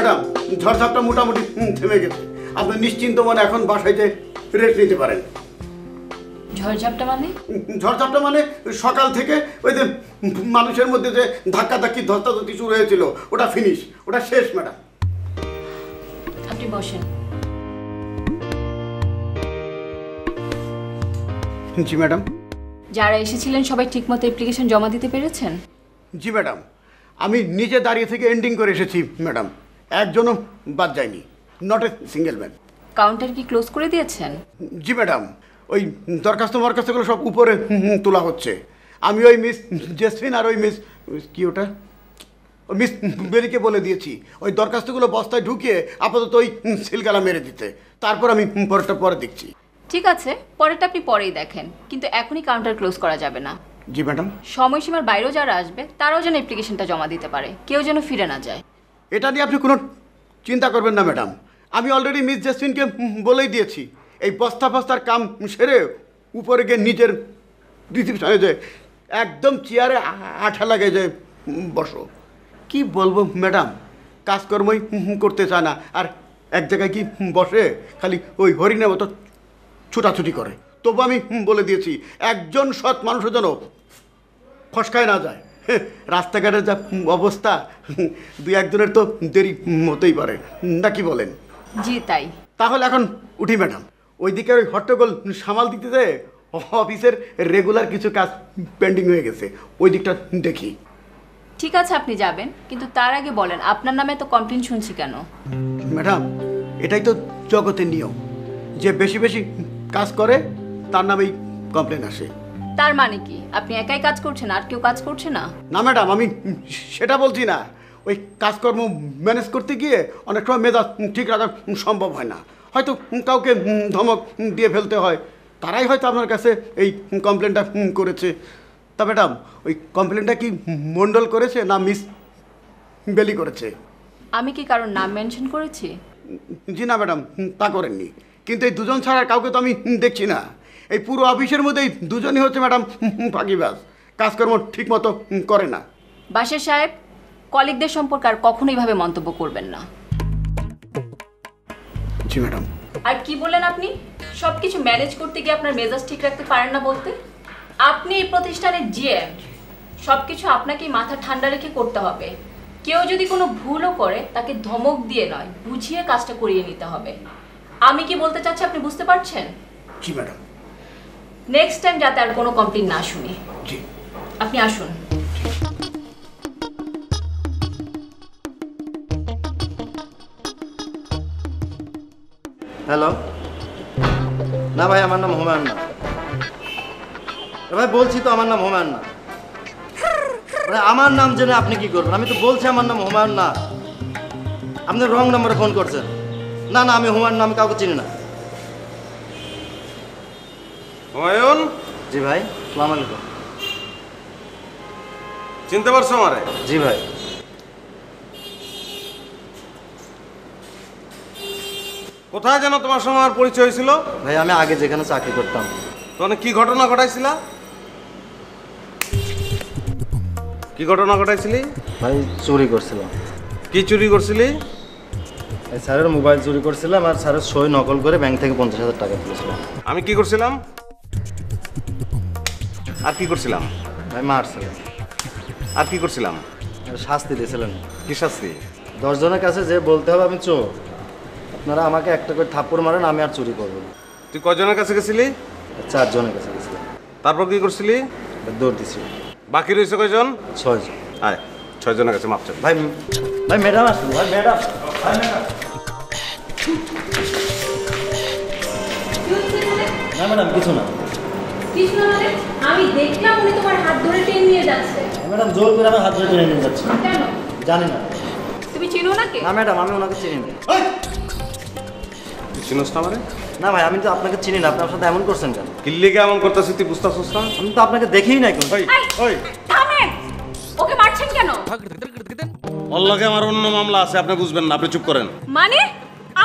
Madam, ঝড়ঝাপটা মোটামুটি থেমে গেছে। আপনি নিশ্চিন্ত মনে এখন বাসায় যে রেস্ট নিতে পারেন। ঝড়ঝাপটা মানে? ঝড়ঝাপটা মানে সকাল থেকে ওই যে মানুষের মধ্যে যে ধাক্কাধাক্কি ধস্তাধস্তি শুরু হয়েছিল, ওটা ফিনিশ, ওটা শেষ ম্যাডাম। আপনি বসেন। জি ম্যাডাম। যারা এসেছিলেন সবাই ঠিকমতো অ্যাপ্লিকেশন জমা দিতে পেরেছেন? জি ম্যাডাম, আমি নিজে দাঁড়িয়ে থেকে এন্ডিং করে এসেছি ম্যাডাম, একজনও বাদ যায়নি, not a single man. Counter কি ক্লোজ করে দিয়েছেন? জি ম্যাডাম, ওই দরখাস্ত মরখাস্তগুলো সব উপরে তোলা হচ্ছে। আমি ওই মিস জেসমিন আর ওই মিস কি ওটা মিস বেরিকে বলে দিয়েছি ওই দরখাস্তগুলো বস্তায় ঢুকিয়ে আপাতত ওই সিলগালা মেরে দিতে, তারপর আমি পরেরটা পরে দেখছি। ঠিক আছে, পরেরটা আপনি পরেই দেখেন, কিন্তু এখনই কাউন্টার ক্লোজ করা যাবে না। জি ম্যাডাম। সময়সীমার বাইরেও যারা আসবে তারাও যেন অ্যাপ্লিকেশনটা জমা দিতে পারে, কেউ যেন ফিরে না যায়। এটা নিয়ে আপনি কোনো চিন্তা করবেন না ম্যাডাম, আমি অলরেডি মিস জেসমিনকে বলেই দিয়েছি এই বস্তার কাম সেরে উপরে গিয়ে নিজের রিসিপশনে যে একদম চেয়ারে আঠা লাগে যে বসো। কি বলবো ম্যাডাম, কাজকর্মই করতে চায় না, আর এক জায়গায় কি বসে খালি ওই হরিণের মতো ছুটাছুটি করে। তবু আমি বলে দিয়েছি একজন সৎ মানুষের যেন ফসকায় না যায়। রাস্তাঘাটের যা অবস্থা, দুই একজনের তো দেরি হতেই পারে, নাকি বলেন? জি তাই। তাহলে এখন উঠি ম্যাডাম, ওইদিকে ওই হট্টগোল সামাল দিতে যেয়ে অফিসের রেগুলার কিছু কাজ পেন্ডিং হয়ে গেছে, ওই দিকটা দেখি। ঠিক আছে, আপনি যাবেন, কিন্তু তার আগে বলেন আপনার নামে তো কমপ্লেন শুনছি কেন? ম্যাডাম, এটাই তো জগতের নিয়ম, যে বেশি বেশি কাজ করে তার নামেই কমপ্লেন আসে। তার মানে কি আপনি একাই কাজ করছেন, আর কেউ কাজ করছে না? না ম্যাডাম, আমি সেটা বলছি না, ওই কাজকর্ম ম্যানেজ করতে গিয়ে অনেক সময় মেজাজ ঠিক রাখা সম্ভব হয় না, হয়তো কাউকে ধমক দিয়ে ফেলতে হয়, তারাই হয়তো আপনার কাছে এই কমপ্লেনটা করেছে। তা ম্যাডাম, ওই কমপ্লেনটা কি মণ্ডল করেছে না মিস বেলি করেছে? আমি কি কারোর নাম মেনশন করেছি? জি না ম্যাডাম, তা করেননি, কিন্তু এই দুজন ছাড়া কাউকে তো আমি দেখছি না। এই পুরো অফিসের মধ্যে এই দুজনই হচ্ছে ম্যাডাম ফাঁকিবাজ, কাজকর্ম ঠিক মতো করে না। বাশের সাহেব, কলিগদের সম্পর্কে আর কখনোই ভাবে মন্তব্য করবেন না। জি ম্যাডাম। আর কি বললেন আপনি? সবকিছু ম্যানেজ করতে গিয়ে আপনার মেজাজ ঠিক রাখতে পারেন না বলতে? আপনি এই প্রতিষ্ঠানের জিএম, সবকিছু আপনাকেই মাথা ঠান্ডা রেখে করতে হবে। কেউ যদি কোনো ভুলও করে তাকে ধমক দিয়ে নয়, বুঝিয়ে কাজটা করিয়ে নিতে হবে। আমি কি বলতে চাচ্ছি আপনি বুঝতে পারছেন? জি ম্যাডাম। নেক্সট টাইম যাতে আর কোনো কমপ্লেন না শুনি। জি। আপনি আসুন। হ্যালো। না ভাই, আমার নাম হুমায়ুন না ভাই, বলছি তো আমার নাম হুমায়ুন না। আমার নাম জেনে আপনি কি করবেন? আমি তো বলছি আমার নাম হুমায়ুন না, আপনি রং নাম্বারে ফোন করছেন। না না, আমি হুমায়ুন নাম কাউকে চিনি না। হুমায়ুন? জি ভাই, আসসালামু আলাইকুম। চিনতে পারছো আমারে? জি ভাই। কোথায় যেন তোমার সঙ্গে আমার পরিচয় হয়েছিল? ভাই, আমি আগে যেখানে চাকরি করতাম। তখন কি ঘটনা ঘটাইছিলা? কি ঘটনা ঘটাইছিলি? ভাই, চুরি করছিলাম। কি চুরি করছিলি? স্যারের মোবাইল চুরি করছিলাম, আর স্যারের সই নকল করে ব্যাংক থেকে 50,000 টাকা তুলেছিলাম। আমি কি করছিলাম? আর কি করছিলাম? ভাই, মারছিলাম। আর কি করছিলাম? শাস্তি দিয়েছিলেন। কি শাস্তি? 10 জনের কাছে যে বলতে হবে আমি চোর, আপনারা আমাকে একটা করে থাপ্পড় মারেন, আমি আর চুরি করবো না। তুই কজনের কাছে গেছিলি? 4 জনের কাছে গেছিলাম। তারপর কি করছিলি? দৌড় দিছি। বাকি রয়েছে কয়জন? 6 জন। আয়, 6 জনের কাছে মাপ চাই। ভাই, ভাই ম্যাডাম আসুন। ভাই ম্যাডাম, ভাই ম্যাডাম। না ম্যাডাম, কিছু না। কিছু না মানে? আমি দেখলাম উনি তোমার হাত ধরে টেনে নিয়ে যাচ্ছে। ম্যাডাম, জোর করে আমার হাত ধরে টেনে নিয়ে যাচ্ছে। কেন? জানি না। তুমি চিনো নাকি? না ম্যাডাম, আমি ওনাকে চিনি না। তুই চিনোস না আমারে? না ভাই, আমি তো আপনাকে চিনি না, আপনার সাথে এমন করছেন কেন? কিল্লিকে এমন করতেছিস তুই বুঝতেছিস না? আমি তো আপনাকে দেখেই নাই কোন। ওই ওই, থামেন! ওকে মারছেন কেন? ওর লগে আমার অন্য মামলা আছে, আপনি বুঝবেন না, আপনি চুপ করেন। মানে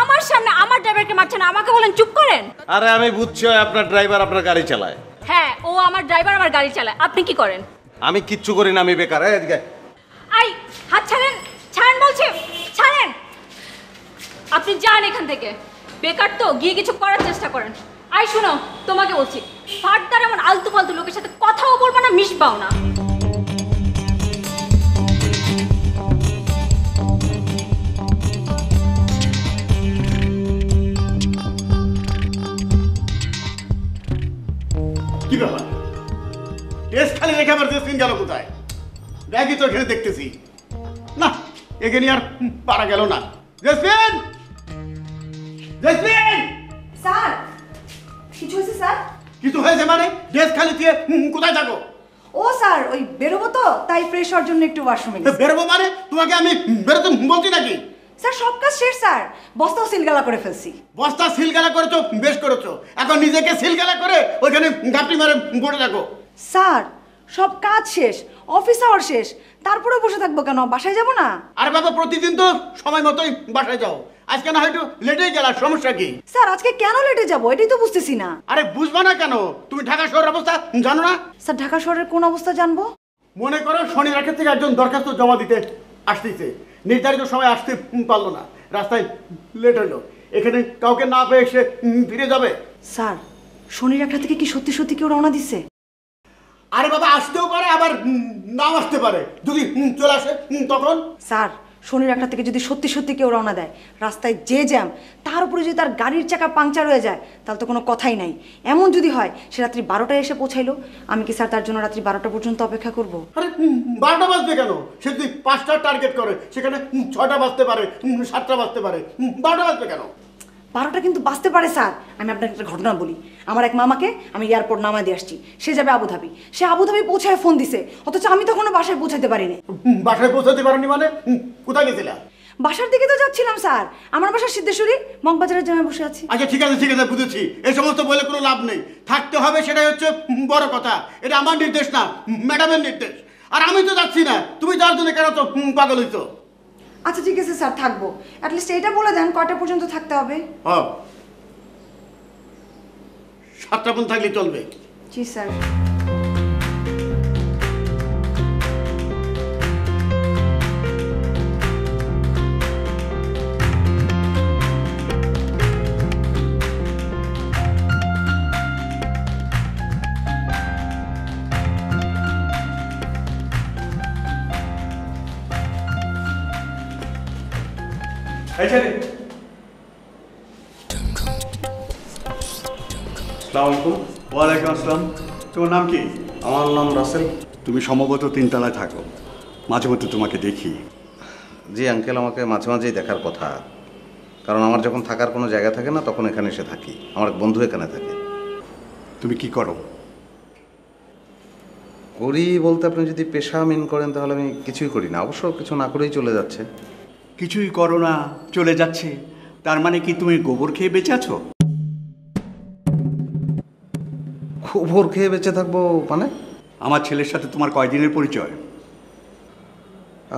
আমার সামনে আমার ড্রাইভারকে মারছেন, আমাকে বলেন চুপ করেন? আরে আমি বুঝছি আপনার ড্রাইভার আপনার গাড়ি চালায়। হ্যাঁ, ও আমার ড্রাইভার, আমার গাড়ি চালায়। আপনি কি করেন? আমি কিচ্ছু করি না, আমি বেকার। এদিকে আই, হাত ছাড়েন, ছাড়েন বলছি, ছাড়েন। আপনি যান এখান থেকে। বেকার তো, গিয়ে কিছু করার চেষ্টা করেন। আই শোনো, তোমাকে বলছি, ফার্দার এমন আলতু ফালতু লোকের সাথে কথাও বলবো না, মিশবাও না। কি ব্যাপার, টেস্ট খালি রেখে আবার জেসমিন গেল কোথায়? ব্যাগই তো এখানে দেখতেছি না, এখানে আর পারা গেল না। Jasmine, jasmine! স্যার, কিছু হয়েছে স্যার? কিছু হয়েছে মানে? ড্রেস খালি দিয়ে কোথায় থাকো? ও স্যার, ওই বেরোবো তো, তাই ফ্রেশ হওয়ার জন্য একটু ওয়াশরুমে গেছি। বেরোবো মানে? তোমাকে আমি বেরোতে বলছি নাকি? স্যার সব কাজ শেষ স্যার, বস্তাও সিলগালা করে ফেলছি। বস্তা সিলগালা করেছো, বেশ করেছো। এখন নিজেকে সিলগালা করে ওইখানে ঘাপটি মারে পড়ে থাকো। স্যার সব কাজ শেষ, অফিস আওয়ার শেষ, তারপরেও বসে থাকবো কেন? বাসায় যাবো না? আরে বাবা, প্রতিদিন তো সময় মতোই বাসায় যাও, আজকে না হয়তো লেটেই গেলা, সমস্যা কি? স্যার আজকে কেন লেটে যাবো এটাই তো বুঝতেছি না। আরে বুঝবা না কেন? তুমি ঢাকা শহরের অবস্থা জানো না? স্যার ঢাকা শহরের কোন অবস্থা জানবো? মনে করো শনি রাখের থেকে একজন দরখাস্ত জমা দিতে আসতেছে, নির্ধারিত সময় আসতে পারলো না, রাস্তায় লেট হলো, এখানে কাউকে না পেয়ে সে ফিরে যাবে। স্যার শনির একটা থেকে কি সত্যি সত্যি কেউ রওনা দিচ্ছে? আরে বাবা, আসতেও পারে আবার নাও আসতে পারে, যদি চলে আসে তখন? স্যার শনির একটা থেকে যদি সত্যি সত্যি কেউ রওনা দেয়, রাস্তায় যে জ্যাম, তার উপরে যদি তার গাড়ির চাকা পাংচার হয়ে যায়, তাহলে তো কোনো কথাই নাই। এমন যদি হয় সে রাত্রি 12টায় এসে পৌঁছাইলো, আমি কি স্যার তার জন্য রাত্রি 12টা পর্যন্ত অপেক্ষা করব? আরে 12টা বাজবে কেন? সে যদি 5টার টার্গেট করে, সেখানে 6টা বাজতে পারে, 7টা বাজতে পারে, 12টা বাজবে কেন? 12টা কিন্তু বাঁচতে পারে স্যার। আমি আপনাকে একটা ঘটনা বলি। আমার এক মামাকে আমি এয়ারপোর্ট নামা দিয়ে আসছি, সে যাবে আবুধাবি। সে আবুধাবি পৌঁছায় ফোন দিছে, অথচ আমি তখনও বাসায় পৌঁছাতে পারিনি। বাসায় পৌঁছাতে পারেনি মানে? কোথায় গেছিলা? বাসার দিকে তো যাচ্ছিলাম স্যার, আমার বাসা সিদ্ধেশ্বরী, মগবাজারের জায়গায় বসে আছি। আচ্ছা ঠিক আছে, ঠিক আছে, বুঝেছি। এই সমস্ত বলে কোনো লাভ নেই, থাকতে হবে, সেটাই হচ্ছে বড় কথা। এটা আমার নির্দেশ না, ম্যাডামের নির্দেশ। আর আমি তো যাচ্ছি না, তুমি যাওয়ার জন্য কেন তো পাগল হইছো? আচ্ছা ঠিক আছে স্যার, থাকবো। অ্যাটলিস্ট এইটা বলে দেন কয়টা পর্যন্ত থাকতে হবে? 7টা পর্যন্ত থাকলে চলবে। জি স্যার। ওয়ালাইকুম আসসালাম। তোমার নাম কি? আমার নাম রাসেল। তুমি সম্ভবত 3তলায় থাকো, মাঝে মধ্যে তোমাকে দেখি। জি আঙ্কেল, আমাকে মাঝে মাঝেই দেখার কথা, কারণ আমার যখন থাকার কোনো জায়গা থাকে না তখন এখানে এসে থাকি। আমার এক বন্ধু এখানে থাকে। তুমি কি করো? করি বলতে আপনি যদি পেশা মিন করেন তাহলে আমি কিছুই করি না, অবশ্য কিছু না করেই চলে যাচ্ছে। কিছুই করো না, চলে যাচ্ছে, তার মানে কি তুমি গোবর খেয়ে বেঁচে আছো? গোবর খেয়ে বেঁচে থাকবো মানে? আমার ছেলের সাথে তোমার কয়দিনের পরিচয়?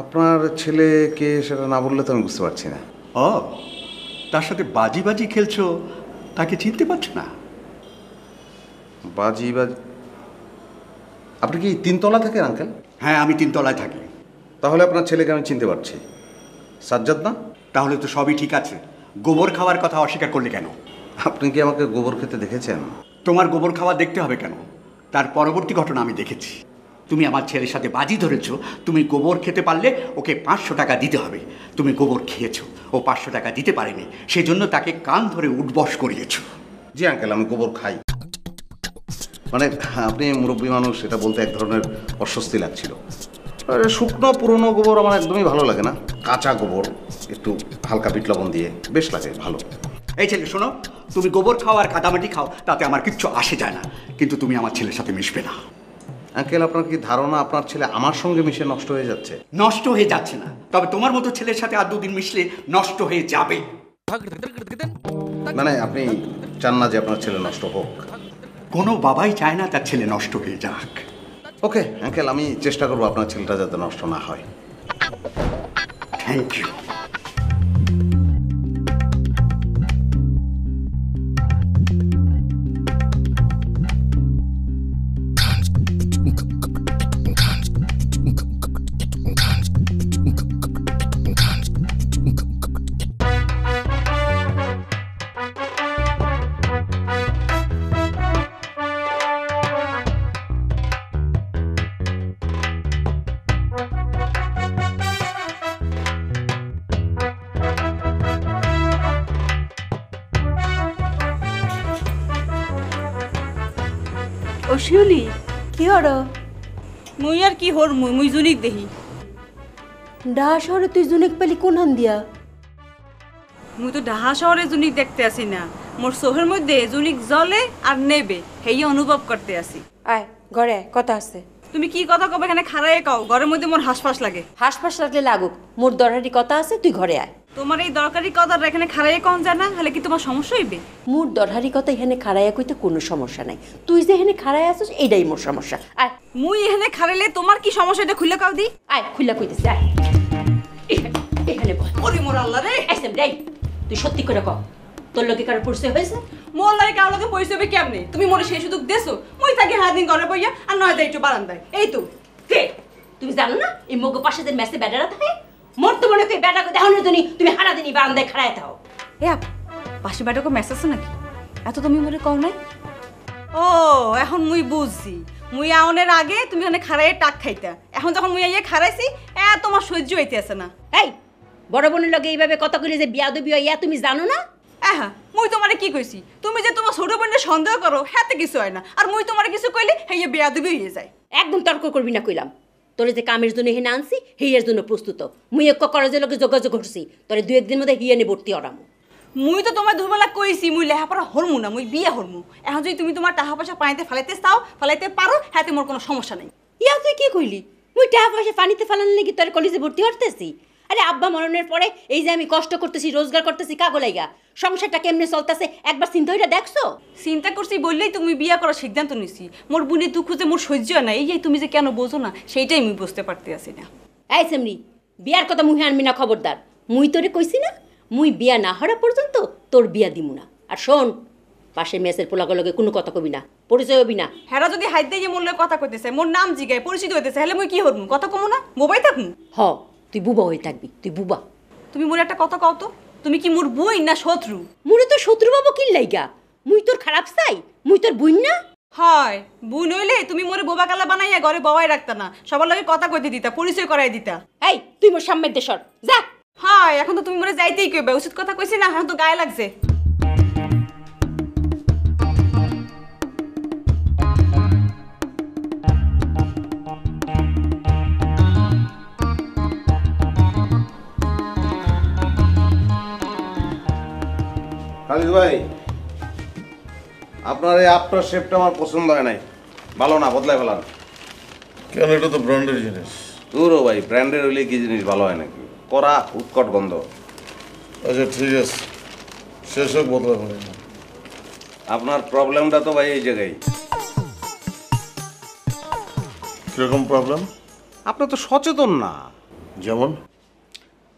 আপনার ছেলে কে সেটা না বললে তো আমি বুঝতে পারছি না। ও, তার সাথে বাজি বাজি খেলছো, তাকে চিনতে পারছো না? বাজি বাজি? আপনি কি 3তলা থাকেন আঙ্কেল? হ্যাঁ, আমি 3তলায় থাকি। তাহলে আপনার ছেলেকে আমি চিনতে পারছি। সাজ্জাদ না? তাহলে তো সবই ঠিক আছে, গোবর খাওয়ার কথা অস্বীকার করলে কেন? আপনি কি আমাকে গোবর খেতে দেখেছেন? তোমার গোবর খাওয়া দেখতে হবে কেন? তার পরবর্তী ঘটনা আমি দেখেছি। তুমি আমার ছেলের সাথে বাজি ধরেছো, তুমি গোবর খেতে পারলে ওকে 500 টাকা দিতে হবে। তুমি গোবর খেয়েছো, ও 500 টাকা দিতে পারেনি, সেজন্য তাকে কান ধরে উঠবস করিয়েছো। জি আঙ্কেল, আমি গোবর খাই। মানে আপনি মুরব্বী মানুষ, এটা বলতে এক ধরনের অস্বস্তি লাগছিল। শুকনো পুরনো গোবর আমার একদমই ভালো লাগে না। কাঁচা গোবর একটু হালকা বিট লবণ দিয়ে বেশ লাগে, ভালো। এই ছেলে শোনো, তুমি গোবর খাও আর কাদামাটি খাও, তাতে আমার কিচ্ছু আসে যায় না, কিন্তু তুমি আমার ছেলের সাথে মিশবে না। আঙ্কেল, আপনার কি ধারণা আপনার ছেলে আমার সঙ্গে মিশে নষ্ট হয়ে যাচ্ছে? নষ্ট হয়ে যাচ্ছে না, তবে তোমার মতো ছেলের সাথে আর 2 দিন মিশলে নষ্ট হয়ে যাবে। মানে আপনি চান না যে আপনার ছেলে নষ্ট হোক? কোনো বাবাই চায় না তার ছেলে নষ্ট হয়ে যাক। ওকে আঙ্কেল, আমি চেষ্টা করবো আপনার ছেলেটা যাতে নষ্ট না হয়। Thank you. শিউলি কি হলো? মুই আর কি হর মুই জুনিক দেখি ডাহা শহরে তুই জুনিক পেলি কোন হান দিয়া? মুই তো ঢাকা শহরে জুনিক দেখতে আসি না, মোর শহরের মধ্যে জুনিক জ্বলে আর নেবে হেই অনুভব করতে আসি। আয় ঘরে কথা আছে। তুমি কি কথা কবে এখানে খাড়ায় কাও, ঘরের মধ্যে মোর হাঁসফাঁস লাগে। হাসপাস লাগলে লাগুক, মোর দরকারি কথা আছে, তুই ঘরে আয়। তোমার এই দরকারি কথাটা এখানে খাড়ায় কম যায় না, হলে কি তোমার সমস্যা হইবে? মোর দরকারি কথা এখানে খাড়াইয়া কইতে কোনো সমস্যা নাই, তুই যে এখানে খাড়ায় আসছিস এইটাই মোর সমস্যা। আয় মুই এখানে খাড়াইলে তোমার কি সমস্যা, এটা খুলে কাও দি। আয় খুলা কইতেছি, আয় এখানে বল। ওরে মোর আল্লাহ রে, আইসেম রে, তুই সত্যি করে কও, তোর লোকে কারো পরিচয় হয়েছে? মোর লাগে কারো লগে পরিচয় হবে কেমনে? তুমি মোরে সেই সুযোগ দেছো, মুই থাকি হাত দিন ঘরে বইয়া আর নয় দেয় একটু বারান্দায়। এই তো কে তুমি জানো না এই মগো পাশে যে মেসে বেটারা থাকে, মোর তো মনে করি বেটাকে দেখানোর জন্য তুমি হারা দিনই বারান্দায় খাড়ায় থাও। এ পাশে বেটাকে মেসেজ আছে নাকি? এত তুমি মোরে কও নাই? ও এখন মুই বুঝছি, মুই আউনের আগে তুমি ওখানে খাড়াইয়ে টাক খাইতা, এখন যখন মুই আইয়ে খাড়াইছি তোমার সহ্য হইতে আছে না। এই বড় বোনের লগে এইভাবে কথা কইলে যে বিয়াদবি হয় তুমি জানো না? হ্যাঁ মুই তোমারে কি কইছি, তুমি যে তোমার ছোট বোনের সন্দেহ করো হাতে কিছু হয় না, আর মুই তোমারে কিছু কইলে হেয়ে বেয়াদবি হয়ে যায়। একদম তর্ক করবি না কইলাম, তোরে যে কামের জন্য এখানে আনছি হিয়ের জন্য প্রস্তুত। মুই এক কলেজের লোকে যোগাযোগ করছি, তোরে 2-1 দিন মধ্যে হিয়ে নিয়ে ভর্তি হরামু। মুই তো তোমার দুবেলা কইছি মুই লেহাপড়া হরমু না, মুই বিয়ে হরমু। এখন যদি তুমি তোমার টাকা পয়সা পানিতে ফেলাইতে চাও ফেলাইতে পারো, হাতে মোর কোনো সমস্যা নেই। ইয়া তুই কি কইলি? মুই টাকা পয়সা পানিতে ফেলানোর লাগি তোর কলেজে ভর্তি হতেছি? আরে আব্বা মরণের পরে এই যে আমি কষ্ট করতেছি, রোজগার করতেছি কাগো লাইগা, সংসারটা কেমনে চলতেছে একবার চিন্তা হইরা দেখছো? চিন্তা করছি বললেই তুমি বিয়ে করার সিদ্ধান্ত নিছি। মোর বোনের দুঃখ যে মোর সহ্য হয় না, এই যে তুমি যে কেন বোঝো না সেইটাই মুই বুঝতে পারতে আছি না। এই সেমনি বিয়ার কথা মুহে আনবি না, খবরদার। মুই তোরে কইছি না মুই বিয়া না হরা পর্যন্ত তোর বিয়া দিমু না। আর শোন, পাশের মেসের পোলাগুলোকে কোনো কথা কবি না, পরিচয় হবি না। হেরা যদি হাত দিয়ে মূল্য কথা কইতেছে, মোর নাম জিগায় পরিচিত হইতেছে, হলে মুই কি হরমু? কথা কমু না, মোবাইল থাকমু? হ তুই বুবা হয়ে থাকবি, তুই বুবা। তুমি মোর একটা কথা কও তো, তুমি কি মোর বই না শত্রু? মুরে তো শত্রু বাবু কি লাইগা? মুই তোর খারাপ চাই? মুই তোর বুইন না? হয় বুই নইলে তুমি মোরে বোবা কালা বানাইয়া ঘরে বওয়াই রাখতা না, সবার লগে কথা কইতে দিতা, পরিচয় করাই দিতা। এই তুই মোর সামনের দেশর যা। হয় এখন তো তুমি মোরে যাইতেই কইবে, উচিত কথা কইছি না, এখন তো গায়ে লাগছে। খালিদ ভাই, আপনার এই আফটার শেপটা আমার পছন্দ হয় নাই, ভালো না, বদলায় ফেলান। কেন, এটা তো ব্র্যান্ডের জিনিস। দূরও ভাই, ব্র্যান্ডের হইলে কি জিনিস ভালো হয় নাকি? কড়া উৎকট গন্ধ। আচ্ছা ঠিক আছে, শেষ হোক, বদলা ফেলে না। আপনার প্রবলেমটা তো ভাই এই জায়গায়। কিরকম প্রবলেম? আপনি তো সচেতন না। যেমন?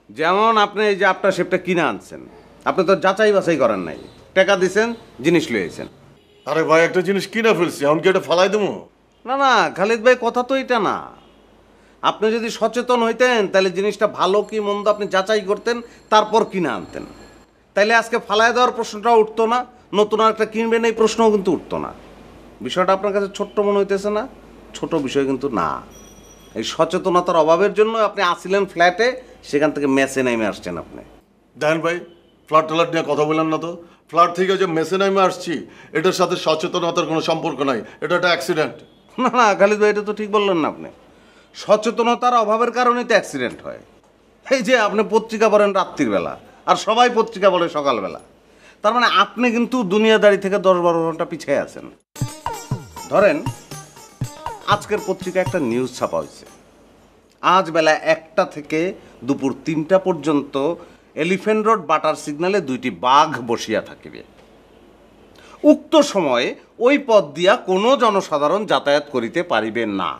যেমন আপনি এই যে আফটার শেপটা কিনে আনছেন, আপনি তো যাচাই বাছাই করেন নাই, টাকা দিছেন, জিনিস লইয়েছেন। আরে ভাই, একটা জিনিস কিনে ফেলছি, এখন কি এটা ফালাই দেবো? না না খালিদ ভাই, কথা তো এটা না। আপনি যদি সচেতন হইতেন তাহলে জিনিসটা ভালো কি মন্দ আপনি যাচাই করতেন, তারপর কিনে আনতেন। তাইলে আজকে ফালায় দেওয়ার প্রশ্নটাও উঠতো না, নতুন আর একটা কিনবেন এই প্রশ্নও কিন্তু উঠতো না। বিষয়টা আপনার কাছে ছোট্ট মনে হইতেছে না? ছোট বিষয় কিন্তু না। এই সচেতনতার অভাবের জন্য আপনি আসছিলেন ফ্ল্যাটে, সেখান থেকে মেসে নেমে আসছেন আপনি। দেখেন ভাই, ফ্ল্যাট ট্লাট নিয়ে কথা বললেন না তো। ফ্ল্যাট থেকে যে মেসে নামে আসছি, এটার সাথে সচেতনতার কোনো সম্পর্ক নাই, এটা একটা অ্যাক্সিডেন্ট। না না খালিদ ভাই, এটা তো ঠিক বললেন না আপনি। সচেতনতার অভাবের কারণেই তো অ্যাক্সিডেন্ট হয়। এই যে আপনি পত্রিকা পড়েন রাত্রির বেলা, আর সবাই পত্রিকা পড়ে সকালবেলা, তার মানে আপনি কিন্তু দুনিয়াদারি থেকে 10-12 ঘন্টা পিছিয়ে আছেন। ধরেন আজকের পত্রিকা একটা নিউজ ছাপা হয়েছে, আজ বেলা 1টা থেকে দুপুর 3টা পর্যন্ত এলিফ্যান্ট রোড বাটার সিগন্যালে 2টি বাঘ বসিয়া থাকিবে। উক্ত সময়ে ওই পথ দিয়া কোনো জনসাধারণ যাতায়াত করিতে পারিবে না।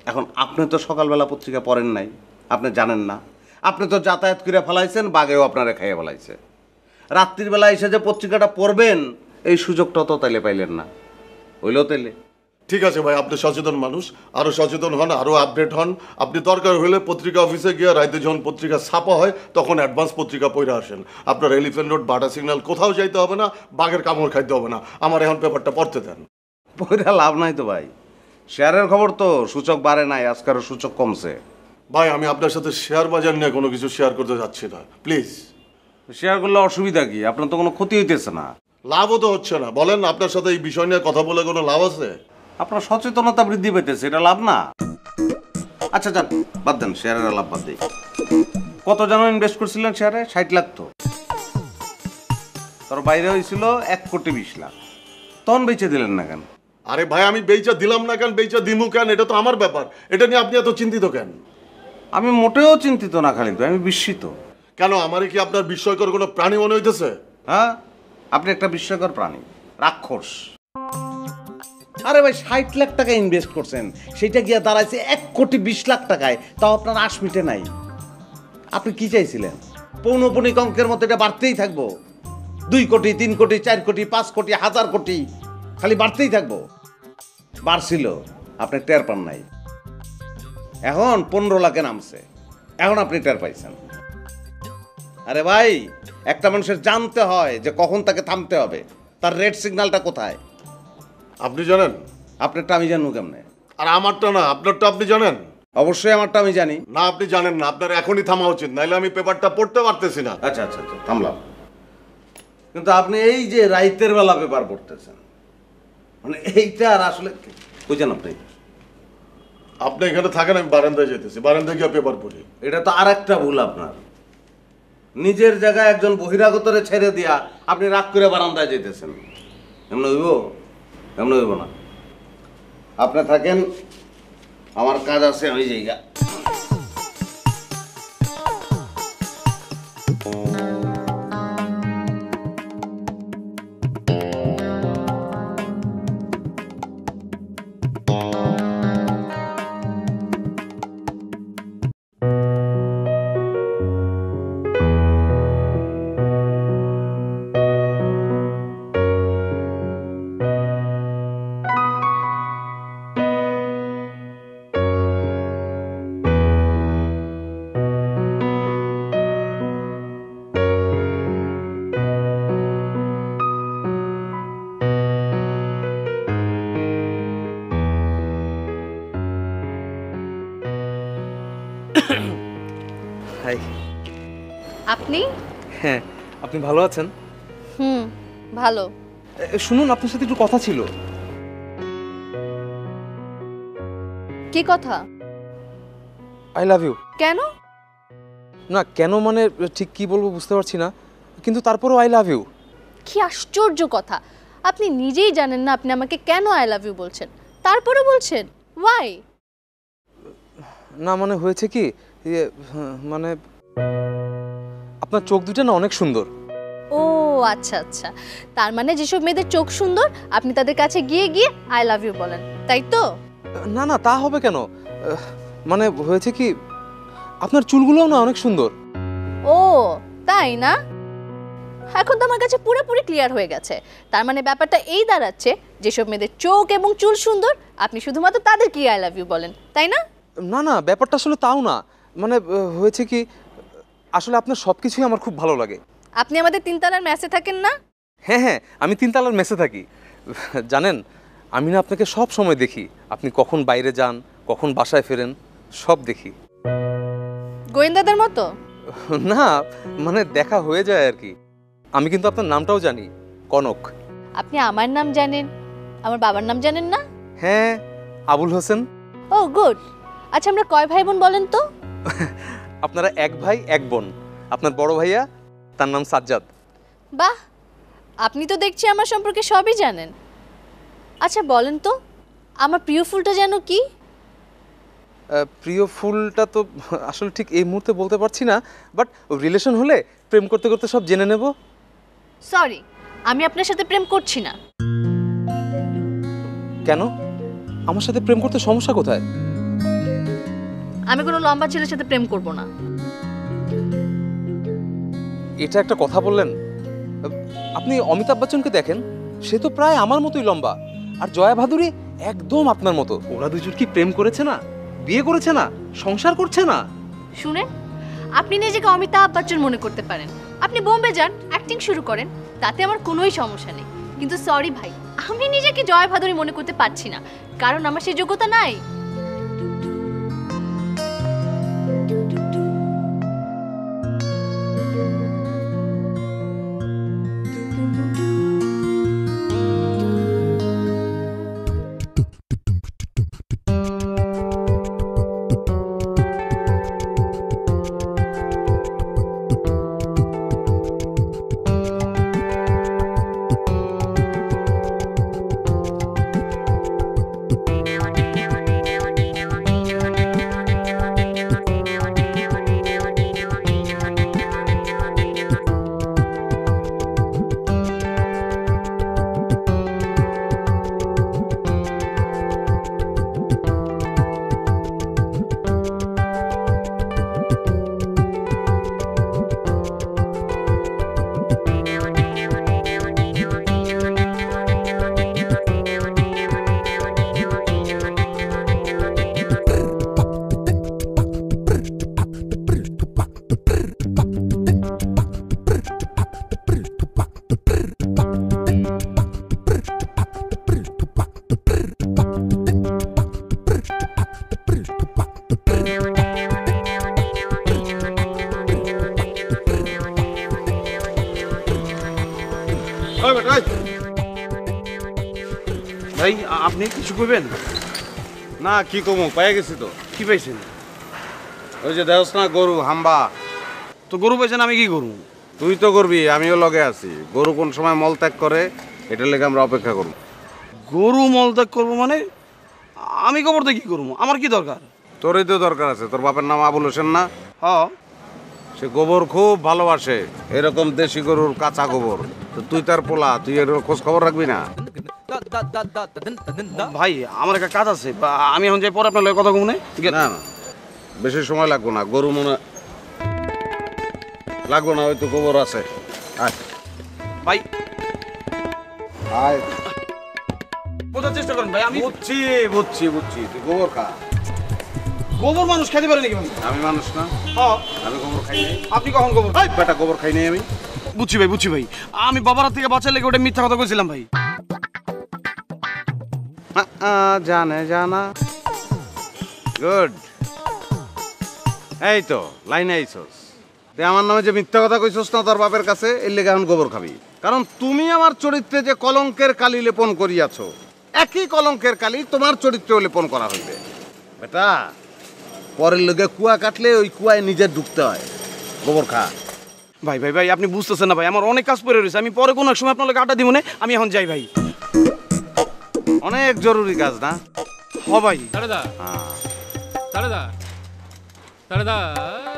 এখন আপনি তো সকালবেলা পত্রিকা পড়েন নাই, আপনি জানেন না। আপনি তো যাতায়াত করে ফেলাইছেন, বাঘেও আপনারা খাইয়ে ফেলাইছে। রাত্রির বেলা এসে যে পত্রিকাটা পড়বেন এই সুযোগটা তো তাইলে পাইলেন না, হইলেও তাইলে। ঠিক আছে ভাই, আপনি সচেতন মানুষ, আরও সচেতন হন, আরও আপডেট হন। আপনি দরকার হলে পত্রিকা অফিসে গিয়ে রাইতে যখন পত্রিকা ছাপা হয় তখন অ্যাডভান্স পত্রিকা পড়ে আসেন। আপনার এলিফ্যান্ট রোড বাটা সিগন্যাল কোথাও যাইতে হবে না, বাঘের কামড় খাইতে হবে না। আমার এখন পেপারটা পড়তে দেন। পড়া লাভ নাই তো ভাই, শেয়ারের খবর তো সূচক বাড়ে নাই, আজকারও সূচক কমছে। ভাই, আমি আপনার সাথে শেয়ার বাজার নিয়ে কোনো কিছু শেয়ার করতে যাচ্ছি না, প্লিজ। শেয়ার করলে অসুবিধা কি? আপনার তো কোনো ক্ষতি হইতেছে না। লাভও তো হচ্ছে না। বলেন, আপনার সাথে এই বিষয় নিয়ে কথা বলে কোনো লাভ আছে? আপনার সচেতনতা বৃদ্ধি পেতেছে, এটা লাভ না? আচ্ছা যান, বাদ দেন, শেয়ারের লাভ বাদ দিই। কত যেন ইনভেস্ট করছিলেন শেয়ারে? 60 লাখ তো। তার বাইরে হয়েছিল 1,20,00,000। তখন বেচে দিলেন না কেন? আরে ভাই, আমি বেচা দিলাম না কেন, বেচা দিমু কেন, এটা তো আমার ব্যাপার। এটা নিয়ে আপনি এত চিন্তিত কেন? আমি মোটেও চিন্তিত না খালিদ ভাই, আমি বিস্মিত। কেন, আমারে কি আপনার বিস্ময়কর কোনো প্রাণী মনে হইতেছে? হ্যাঁ, আপনি একটা বিস্ময়কর প্রাণী, রাক্ষস। আরে ভাই, 60 লাখ টাকা ইনভেস্ট করছেন, সেটা গিয়া দাঁড়াইছে 1,20,00,000 টাকায়, তাও আপনার আশ মিটে নাই। আপনি কি চাইছিলেন? পৌনপণিক অঙ্কের মতো এটা বাড়তেই থাকবো, 2 কোটি, 3 কোটি, 4 কোটি, 5 কোটি, 1000 কোটি, খালি বাড়তেই থাকবো। বাড়ছিল, আপনি টের পান নাই। এখন 15 লাখে নামছে, এখন আপনি টের পাইছেন। আরে ভাই, একটা মানুষের জানতে হয় যে কখন তাকে থামতে হবে, তার রেড সিগন্যালটা কোথায়। আপনি জানেন? আপনারটা আমি জানবো কেমনে? আর আমারটা না, আপনারটা আপনি জানেন? অবশ্যই আমারটা আমি জানি। না, আপনি জানেন না। আপনার এখনই থামা উচিত, নাইলে আমি পেপারটা পড়তে পারতেছি না। আচ্ছা আচ্ছা আচ্ছা, থামলাম। কিন্তু আপনি এই যে রাইতের বেলা পেপার পড়তেছেন, মানে এইটা আর আসলে বুঝেন আপনি? আপনি এখানে থাকেন, আমি বারান্দায় যেতেছি, বারান্দায় গিয়ে পেপার পড়ি। এটা তো আর একটা ভুল আপনার। নিজের জায়গায় একজন বহিরাগতরে ছেড়ে দিয়া আপনি রাগ করে বারান্দায় যেতেছেন, এমন হইব? এমন হইব না। আপনি থাকেন, আমার কাজ আছে, আমি জায়গা। হাই। আপনি? হ্যাঁ, আপনি ভালো আছেন? ভালো। শুনুন, আপনার সাথে একটু কথা ছিল। কি কথা? I love you. কেন? না, কেন মানে ঠিক কি বলবো বুঝতে পারছি না, কিন্তু তারপরেও আই লাভ ইউ। কি আশ্চর্য কথা! আপনি নিজেই জানেন না আপনি আমাকে কেন আই লাভ ইউ বলছেন, তারপরে বলছেন ওয়াই? না মানে হয়েছে কি, মানে আপনার চোখ দুটো না অনেক সুন্দর। ও আচ্ছা আচ্ছা, তার মানে যেসব মেয়েদের চোখ সুন্দর আপনি তাদের কাছে গিয়ে গিয়ে আই লাভ ইউ বলেন, তাই তো? না না, তা হবে কেন, মানে হয়েছে কি, আপনার চুলগুলোও না অনেক সুন্দর। ও তাই না? এখন তো আমার কাছে পুরোপুরি ক্লিয়ার হয়ে গেছে। তার মানে ব্যাপারটা এই দাঁড়াচ্ছে, যেসব মেয়েদের চোখ এবং চুল সুন্দর আপনি শুধুমাত্র তাদেরকে আই লাভ ইউ বলেন, তাই না? না না, ব্যাপারটা আসলে তাও না, মানে হয়েছে কি, আসলে আপনার সব কিছুই আমার খুব ভালো লাগে। আপনি আমাদের তিনতলার মেসে থাকেন না? হ্যাঁ হ্যাঁ, আমি তিনতলার মেসে থাকি। জানেন, আমি না আপনাকে সব সময় দেখি, আপনি কখন বাইরে যান, কখন বাসায় ফেরেন, সব দেখি। গোয়েন্দাদের মতো? না, মানে দেখা হয়ে যায় আর কি। আমি কিন্তু আপনার নামটাও জানি, কনক। আপনি আমার নাম জানেন, আমার বাবার নাম জানেন না? হ্যাঁ, আবুল হোসেন। ও গুড। আচ্ছা, আমরা কয় ভাই বোন বলেন তো? আপনারা এক ভাই এক বোন। আপনার বড় ভাইয়া, তার নাম সাজ্জাদ। বাহ, আপনি তো দেখছি আমার সম্পর্কে সবই জানেন। আচ্ছা বলেন তো, আমার প্রিয় ফুলটা যেন কি? প্রিয় ফুলটা তো আসলে ঠিক এই মুহূর্তে বলতে পারছি না, বাট রিলেশন হলে প্রেম করতে করতে সব জেনে নেব। সরি, আমি আপনার সাথে প্রেম করছি না। কেন? আমার সাথে প্রেম করতে সমস্যা কোথায়? আমি কোনো লম্বা ছেলের সাথে প্রেম করব না। এটা একটা কথা বললেন। আপনি অমিতাভ বচ্চনকে দেখেন, সে তো প্রায় আমার মতোই লম্বা, আর জয়া ভাদুরী একদম আপনার মতো। ওরা দুজন কি প্রেম করেছে না, বিয়ে করেছে না, সংসার করছে না? শুনেন, আপনি নিজেকে অমিতাভ বচ্চন মনে করতে পারেন, আপনি বোম্বে যান, অ্যাক্টিং শুরু করেন, তাতে আমার কোনোই সমস্যা নেই। কিন্তু সরি ভাই, আমি নিজেকে জয়া ভাদুরী মনে করতে পারছি না, কারণ আমার সেই যোগ্যতা নাই। ভাই আপনি কিছু করবেন না কি কমু পেয়ে গেছি তো। কি পাইছেন? ওই যে দেহস না গরু হাম্বা। তো গরু পাইছেন, আমি কি করবো? তুই তো করবি, আমিও লগে আছি। গরু কোন সময় মল ত্যাগ করে এটার লেগে আমরা অপেক্ষা করব। গরু মলত্যাগ করবো মানে আমি গোবরতে কি করবো? আমার কি দরকার? তোরই তো দরকার আছে। তোর বাপের নাম আবুল হোসেন না? হ্যাঁ। সে গোবর খুব ভালোবাসে, এরকম দেশি গরুর কাঁচা গোবর। তো তুই তার পোলা, তুই এর খোঁজ খবর রাখবি না? ভাই আমার একটা কাজ আছে, আমি এখন যাই, পরে আপনার লগে কথা কমনে। না না বেশি সময় লাগবো না, গরু মনে লাগবো না, ওই তো গোবর আছে। আয় ভাই আয়, বোঝার চেষ্টা করেন ভাই। আমি বুঝছি বুঝছি বুঝছি, তুই গোবর খা। গোবর মানুষ খেতে পারে নাকি ভাই? আমি মানুষ না? হ্যাঁ। আমি গোবর খাই নাই। আপনি কখন গোবর? বেটা গোবর খাই নাই আমি। বুঝছি ভাই, বুঝছি ভাই। আমি বাবার হাত থেকে বাঁচার লেগে ওটা মিথ্যা কথা কইছিলাম ভাই। জানে জানা গুড। এই তো লাইনে আইছস। তুই আমার নামে যে মিথ্যা কথা কইছস না তোর বাপের কাছে, এর লেগে এখন গোবর খাবি। কারণ তুমি আমার চরিত্রে যে কলঙ্কের কালি লেপন করিয়াছ, একই কলঙ্কের কালি তোমার চরিত্রেও লেপন করা হইবে। বেটা পরের লোকে কুয়া কাটলে ওই কুয়ায় নিজে ঢুকতে হয়। গোবর খা। ভাই ভাই ভাই আপনি বুঝতেছেন না ভাই, আমার অনেক কাজ পড়ে রয়েছে। আমি পরে কোনো এক সময় আপনার লোক আড্ডা দিব না, আমি এখন যাই ভাই। অনেক জরুরি কাজ না? হ ভাই। দাঁড়া দাঁড়া দাঁড়া